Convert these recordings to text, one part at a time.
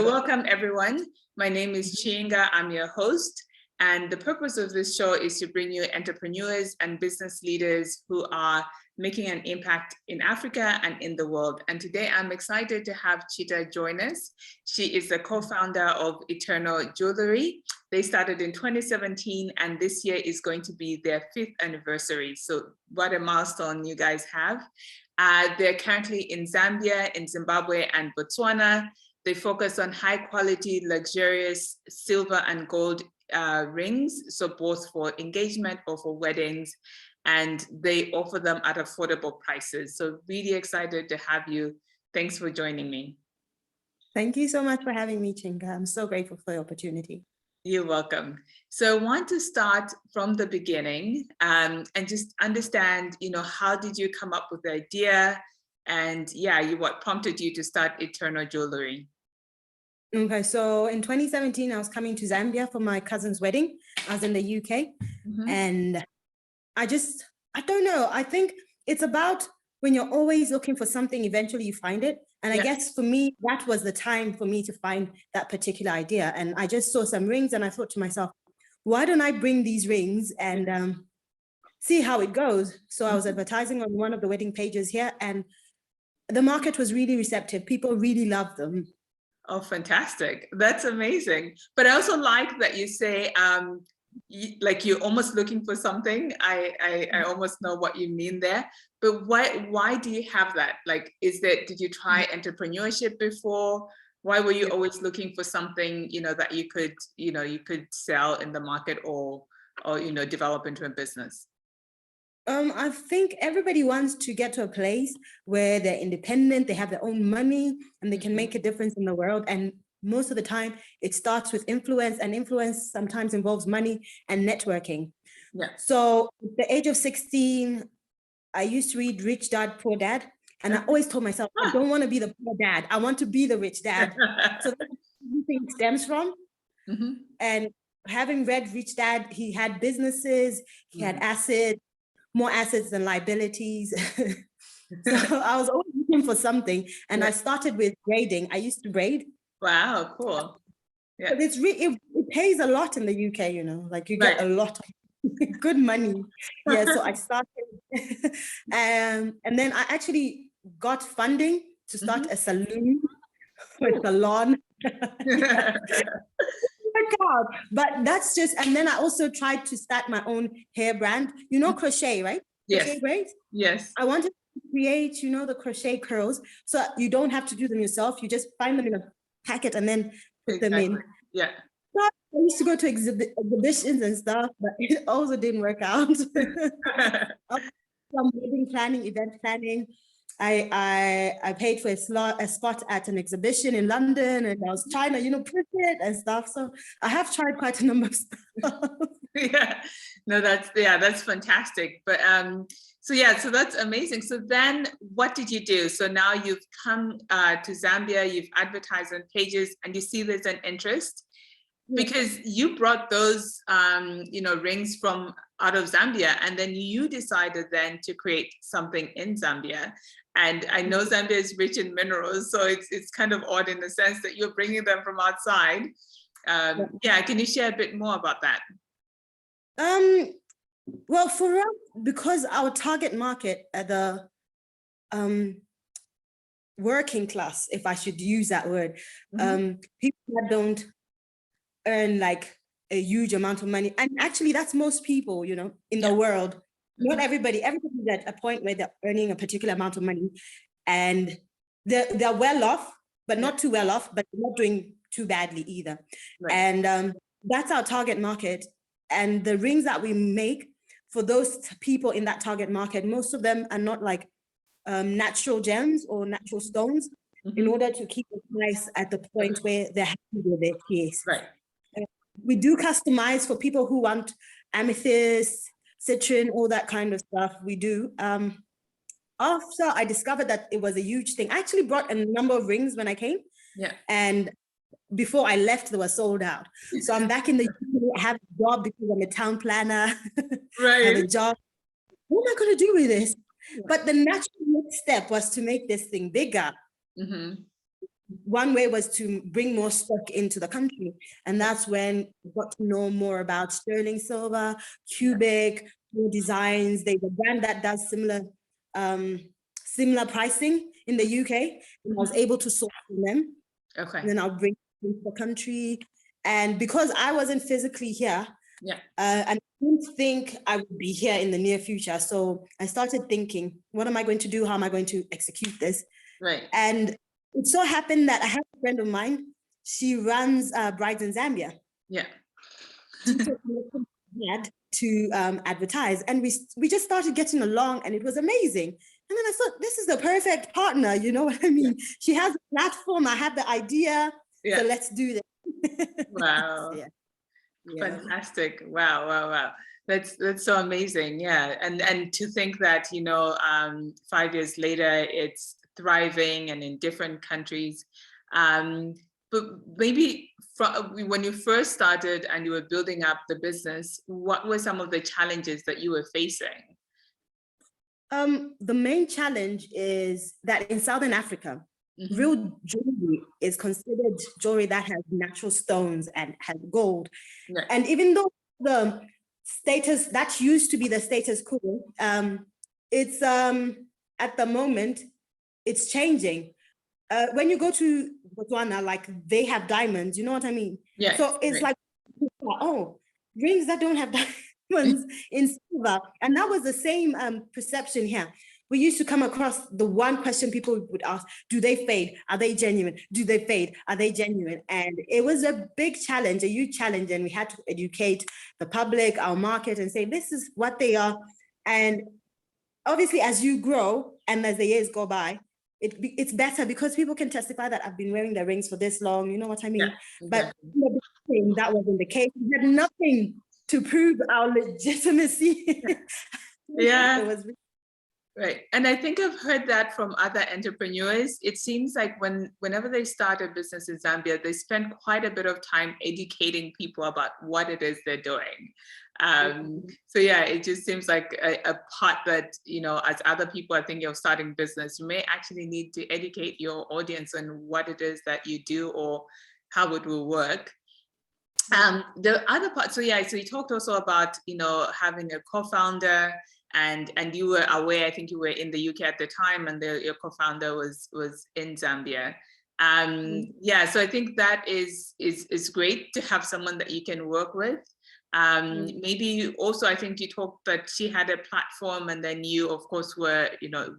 Welcome everyone. My name is Chiinga. I'm your host. And the purpose of this show is to bring you entrepreneurs and business leaders who are making an impact in Africa and in the world. And today I'm excited to have Chita join us. She is the co-founder of Eternal Jewellery. They started in 2017 and this year is going to be their 5th anniversary. So what a milestone you guys have. They're currently in Zambia, in Zimbabwe and Botswana. They focus on high quality, luxurious silver and gold rings, so both for engagement or for weddings, and they offer them at affordable prices. So really excited to have you. Thanks for joining me. Thank you so much for having me, Chiinga. I'm so grateful for the opportunity. You're welcome. So I want to start from the beginning and just understand, how did you come up with the idea? And what prompted you to start Eternal Jewellery? Okay, so in 2017, I was coming to Zambia for my cousin's wedding. I was in the UK and I don't know. I think it's about when you're always looking for something, eventually you find it. And I guess for me, that was the time for me to find that particular idea. And I just saw some rings and I thought to myself, why don't I bring these rings and see how it goes? So I was advertising on one of the wedding pages here and the market was really receptive. People really loved them. Oh, fantastic. That's amazing. But I also like that you say, like you're almost looking for something. I almost know what you mean there. But why do you have that? Like, did you try entrepreneurship before? Why were you always looking for something, that you could sell in the market or develop into a business? I think everybody wants to get to a place where they're independent, they have their own money, and they can make a difference in the world. And most of the time, it starts with influence, and influence sometimes involves money and networking. Yeah. So at the age of 16, I used to read Rich Dad, Poor Dad. And I always told myself, I don't want to be the poor dad. I want to be the rich dad. So that's where everything stems from. And having read Rich Dad, he had businesses, he had assets, more assets than liabilities. So I was always looking for something. And I started with braiding. I used to braid. Wow, cool. Yeah. But it pays a lot in the UK, like you get a lot of good money. Yeah, so I started. And then I actually got funding to start a saloon or a salon. God. But that's just, and then I also tried to start my own hair brand. Crochet, right? Yes. Crochet braids? Yes. I wanted to create, the crochet curls. So you don't have to do them yourself. You just find them in a packet and then put them in. Yeah. So I used to go to exhibitions and stuff, but it also didn't work out. Some wedding planning, event planning. I paid for a spot at an exhibition in London, and I was trying to, push it and stuff. So I have tried quite a number of stuff. Yeah, no, that's fantastic. But so that's amazing. So then what did you do? So now you've come to Zambia, you've advertised on pages and you see there's an interest because you brought those, rings from out of Zambia, and then you decided then to create something in Zambia. And I know Zambia is rich in minerals, so it's kind of odd in the sense that you're bringing them from outside. Can you share a bit more about that? Well, for us, because our target market at the working class, if I should use that word, people that don't earn like a huge amount of money, and actually that's most people, in the world. Not everybody's at a point where they're earning a particular amount of money and they're well off, but not too well off, but not doing too badly either. Right. And that's our target market. And the rings that we make for those people in that target market, most of them are not like natural gems or natural stones in order to keep the price at the point where they're happy with their case. Right. We do customize for people who want amethyst, citrine, all that kind of stuff. We do. After I discovered that it was a huge thing, I actually brought a number of rings when I came. Yeah. And before I left, they were sold out. So I'm back in the UK, I have a job because I'm a town planner. Right. I have a job. What am I going to do with this? Yeah. But the natural next step was to make this thing bigger. one way was to bring more stock into the country. And that's when I got to know more about sterling silver, cubic, more designs. There's a brand that does similar pricing in the UK. And I was able to source from them. Okay. And then I'll bring it into the country. And because I wasn't physically here, and I didn't think I would be here in the near future. So I started thinking, what am I going to do? How am I going to execute this? Right. And it so happened that I have a friend of mine. She runs brides in Zambia. Yeah. She took me to advertise, and we just started getting along, and it was amazing. And then I thought, this is the perfect partner. You know what I mean? Yeah. She has a platform. I had the idea. Yeah. So let's do this. Wow. Yeah. Fantastic. Wow. That's so amazing. Yeah. And to think that, 5 years later, it's thriving and in different countries. But maybe when you first started and you were building up the business, what were some of the challenges that you were facing? The main challenge is that in Southern Africa, real jewelry is considered jewelry that has natural stones and has gold. Right. And even though the status, that used to be the status quo, it's at the moment, it's changing. When you go to Botswana, like they have diamonds, you know what I mean? Yeah. So it's like, oh, rings that don't have diamonds in silver. And that was the same perception here. We used to come across the one question people would ask, do they fade? Are they genuine? Do they fade? Are they genuine? And it was a big challenge, a huge challenge. And we had to educate the public, our market, and say, this is what they are. And obviously, as you grow and as the years go by, it's better because people can testify that I've been wearing the rings for this long, you know what I mean? Yeah, exactly. But that wasn't the case. We had nothing to prove our legitimacy. Yeah. It was right. And I think I've heard that from other entrepreneurs. It seems like whenever they start a business in Zambia, they spend quite a bit of time educating people about what it is they're doing. So yeah, it just seems like a part that, as other people are thinking of starting business, you may actually need to educate your audience on what it is that you do or how it will work. The other part, so you talked also about, having a co-founder, and you were aware, I think you were in the UK at the time, and your co-founder was in Zambia. So I think that is great to have someone that you can work with. Maybe also, I think you talked that she had a platform, and then you, of course, were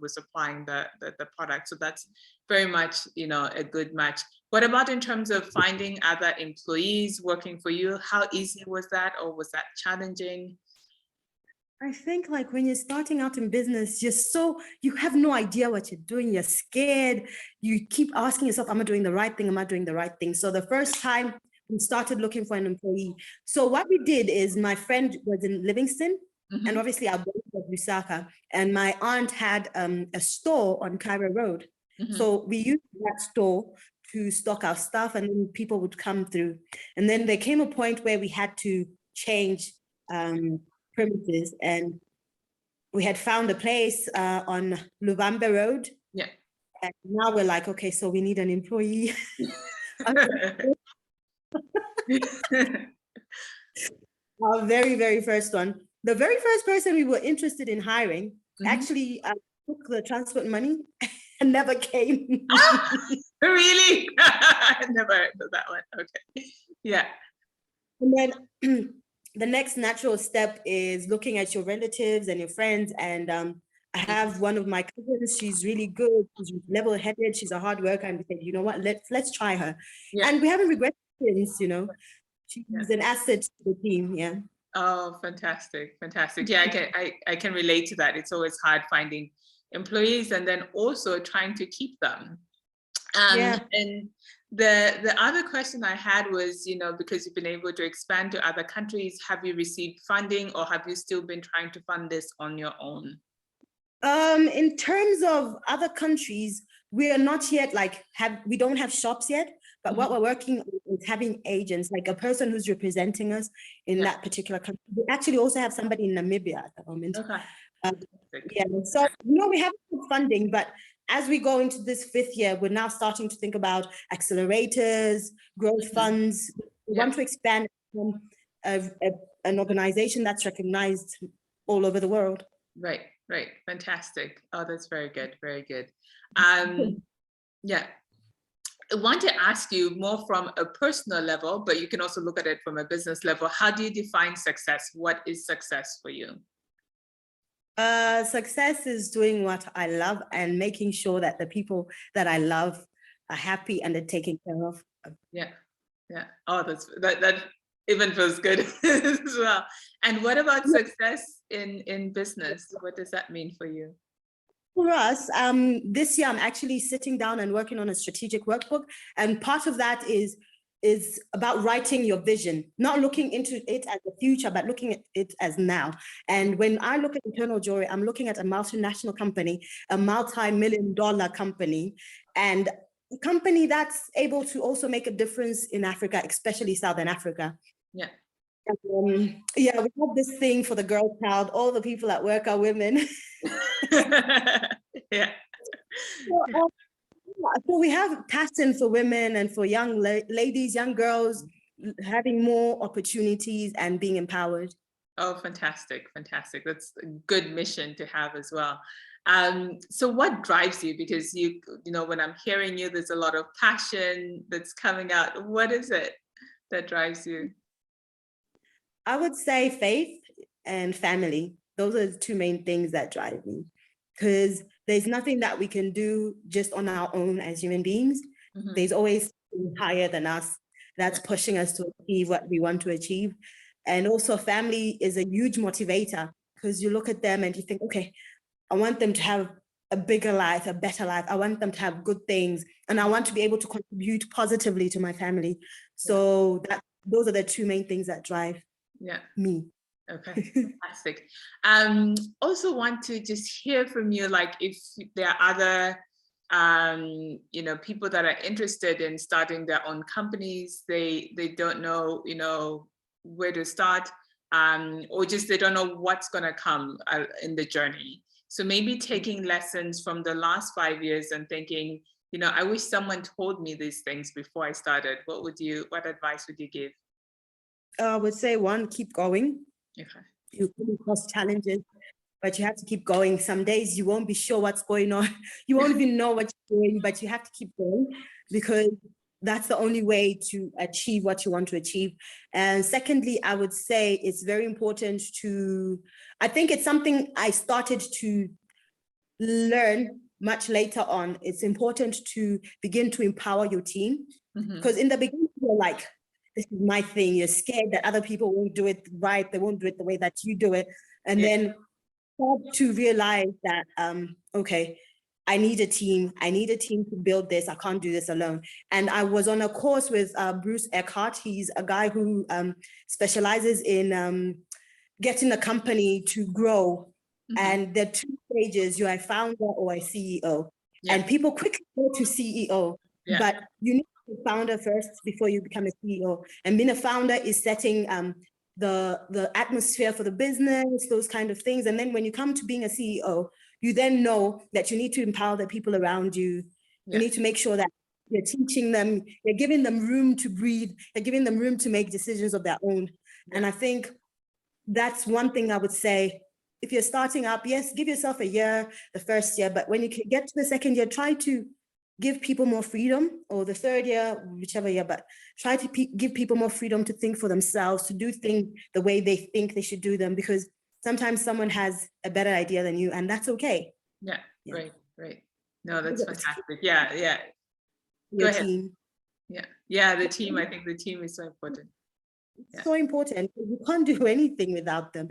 supplying the product. So that's very much, a good match. What about in terms of finding other employees working for you? How easy was that, or was that challenging? I think like when you're starting out in business, you have no idea what you're doing. You're scared. You keep asking yourself, am I doing the right thing? Am I doing the right thing? So the first time we started looking for an employee. So what we did is, my friend was in Livingston, and obviously our boss was Lusaka, and my aunt had a store on Cairo Road. So we used that store to stock our stuff, and then people would come through. And then there came a point where we had to change premises, and we had found a place on Luvambe Road. Yeah. And now we're like, okay, so we need an employee. Our very, very first one. The very first person we were interested in hiring actually took the transport money and never came. Really? I never heard of that one. Okay. Yeah. And then the next natural step is looking at your relatives and your friends. And I have one of my cousins. She's really good. She's level-headed. She's a hard worker. And we said, you know what? Let's try her. Yeah. And we haven't regretted since. She's an asset to the team. Yeah. Oh, fantastic! Yeah, I can relate to that. It's always hard finding employees and then also trying to keep them. And the other question I had was, because you've been able to expand to other countries, have you received funding, or have you still been trying to fund this on your own? In terms of other countries, we are not yet we don't have shops yet, but what we're working on is having agents, like a person who's representing us in that particular country. We actually also have somebody in Namibia at the moment. Okay. So we haven't had funding, but as we go into this 5th year, we're now starting to think about accelerators, growth funds. We want to expand from an organization that's recognized all over the world. Right, right. Fantastic. Oh, that's very good. Very good. Yeah. I want to ask you more from a personal level, but you can also look at it from a business level. How do you define success? What is success for you? Success is doing what I love and making sure that the people that I love are happy and are taken care of. Yeah, yeah. Oh, that even feels good as well. And what about success in business? What does that mean for you? For us, this year I'm actually sitting down and working on a strategic workbook, and part of that is about writing your vision, not looking into it as the future, but looking at it as now. And when I look at Eternal Jewellery, I'm looking at a multinational company, a multi-million-dollar company, and a company that's able to also make a difference in Africa, especially Southern Africa. Yeah. Yeah, we have this thing for the girl child. All the people at work are women. Yeah. So we have passion for women and for young ladies, young girls, having more opportunities and being empowered. Oh, fantastic, fantastic. That's a good mission to have as well. So what drives you? Because you know, when I'm hearing you, there's a lot of passion that's coming out. What is it that drives you? I would say faith and family. Those are the two main things that drive me, because there's nothing that we can do just on our own as human beings. Mm-hmm. There's always something higher than us that's pushing us to achieve what we want to achieve. And also family is a huge motivator, because you look at them and you think, okay, I want them to have a bigger life, a better life. I want them to have good things, and I want to be able to contribute positively to my family. So those are the two main things that drive me. Okay, fantastic. Also want to just hear from you, like if there are other, you know, people that are interested in starting their own companies, they don't know, you know, where to start, or just they don't know what's going to come in the journey. So maybe taking lessons from the last 5 years and thinking, you know, I wish someone told me these things before I started. What advice would you give? I would say, one, keep going. Okay. You come across challenges, but you have to keep going. Some days you won't be sure what's going on. You won't even know what you're doing, but you have to keep going, because that's the only way to achieve what you want to achieve. And secondly, I would say it's very important I think it's something I started to learn much later on. It's important to begin to empower your team, because in the beginning, you're like, this is my thing. You're scared that other people won't do it right. They won't do it the way that you do it. And then start to realize that, okay, I need a team. I need a team to build this. I can't do this alone. And I was on a course with Bruce Eckhart. He's a guy who specializes in getting a company to grow. And there are two stages. You're a founder or a CEO. And people quickly go to CEO, but you need a founder first before you become a CEO. And being a founder is setting the atmosphere for the business, those kind of things. And then when you come to being a CEO, you then know that you need to empower the people around you. You need to make sure that you're teaching them, you're giving them room to breathe, you're giving them room to make decisions of their own. And I think that's one thing I would say. If you're starting up, yes, give yourself a year, the first year, but when you get to the second year, try to give people more freedom, or the third year, whichever year, but try to give people more freedom to think for themselves, to do things the way they think they should do them, because sometimes someone has a better idea than you, and that's okay. Yeah. Right. No, that's fantastic. Yeah. Go ahead. Team. Yeah, the team. I think the team is so important. It's so important. You can't do anything without them.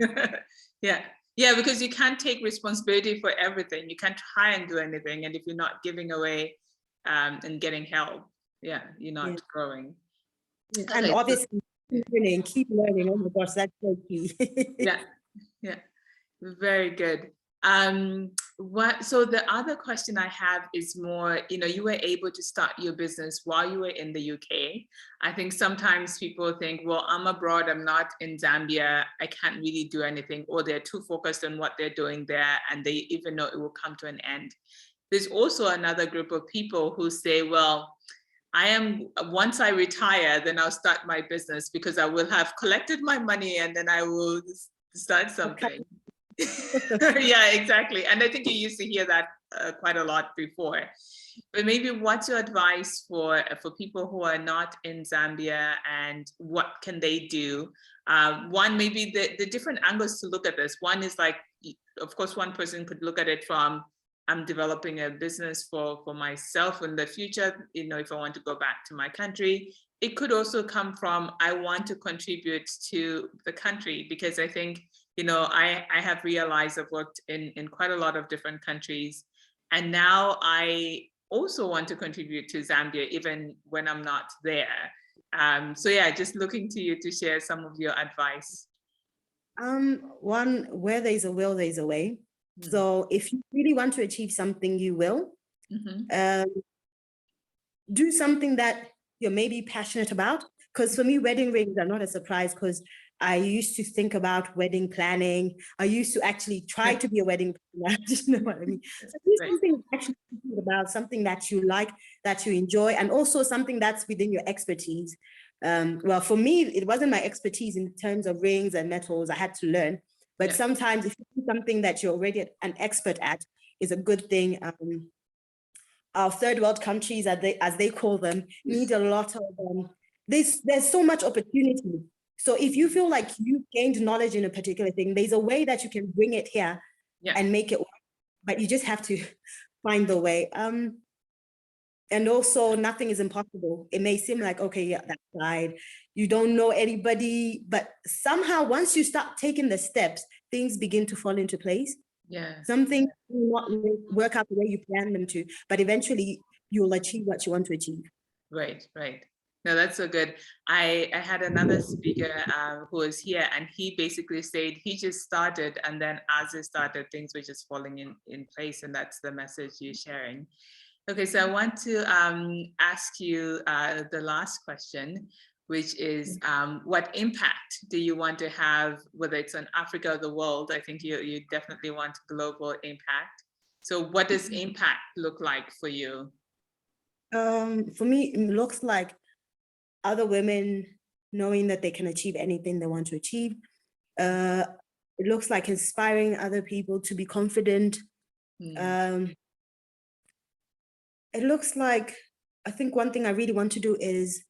Yeah, because you can't take responsibility for everything. You can't try and do anything. And if you're not giving away and getting help, you're not growing. And obviously, keep learning. Oh my gosh, that's so key. Yeah, very good. So the other question I have is more, you know, you were able to start your business while you were in the UK. I think sometimes people think, well, I'm abroad, I'm not in Zambia, I can't really do anything, or they're too focused on what they're doing there, and they even know it will come to an end. there's also another group of people who say, well, once I retire, then I'll start my business because I will have collected my money and then I will start something. Yeah, exactly. And I think you used to hear that quite a lot before. But maybe what's your advice for people who are not in Zambia, and what can they do? One, maybe the different angles to look at this. One is like, of course, one person could look at it from, I'm developing a business for myself in the future, you know, if I want to go back to my country. It could also come from, I want to contribute to the country, because I think, you know, I have realized I've worked in quite a lot of different countries, and now I also want to contribute to Zambia, even when I'm not there. So yeah, just looking to you to share some of your advice. One, where there's a will, there's a way. So if you really want to achieve something, you will. Do something that you're maybe passionate about. Because for me, wedding rings are not a surprise, because I used to think about wedding planning. I used to actually try to be a wedding planner. You know what I mean? So do something actually about something that you like, that you enjoy, and also something that's within your expertise. Well, for me, it wasn't my expertise in terms of rings and metals. I had to learn. But sometimes if you do something that you're already an expert at, is a good thing. Our third world countries, as they call them, need a lot of, there's so much opportunity. So if you feel like you've gained knowledge in a particular thing, there's a way that you can bring it here and make it work, but you just have to find the way. And also, nothing is impossible. It may seem like, okay, yeah, that side, you don't know anybody, but somehow once you start taking the steps, things begin to fall into place. Yeah. Some things will not work out the way you plan them to, but eventually you'll achieve what you want to achieve. Right, right. No, that's so good. I had another speaker who was here, and he basically said he just started, and then as he started, things were just falling in place, and that's the message you're sharing. Okay, so I want to ask you the last question, which is what impact do you want to have, whether it's on Africa or the world? I think you definitely want global impact. So what does impact look like for you? For me, it looks like other women knowing that they can achieve anything they want to achieve. It looks like inspiring other people to be confident. It looks like, I think one thing I really want to do is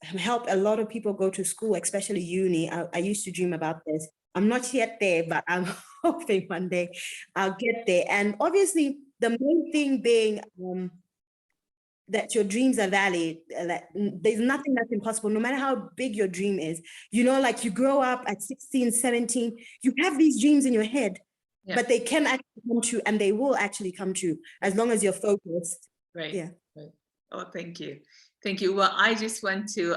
help a lot of people go to school, especially uni. I used to dream about this. I'm not yet there, but I'm hoping one day I'll get there. And obviously, the main thing being that your dreams are valid. That there's nothing that's impossible, no matter how big your dream is. You know, like you grow up at 16, 17, you have these dreams in your head, but they can actually come true, and they will actually come true as long as you're focused. Right. Yeah. Right. Oh, thank you. Thank you. Well, I just want to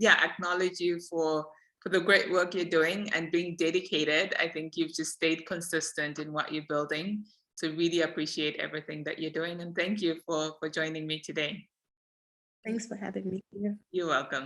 acknowledge you for the great work you're doing and being dedicated. I think you've just stayed consistent in what you're building. So really appreciate everything that you're doing, and thank you for joining me today. Thanks for having me here. You're welcome.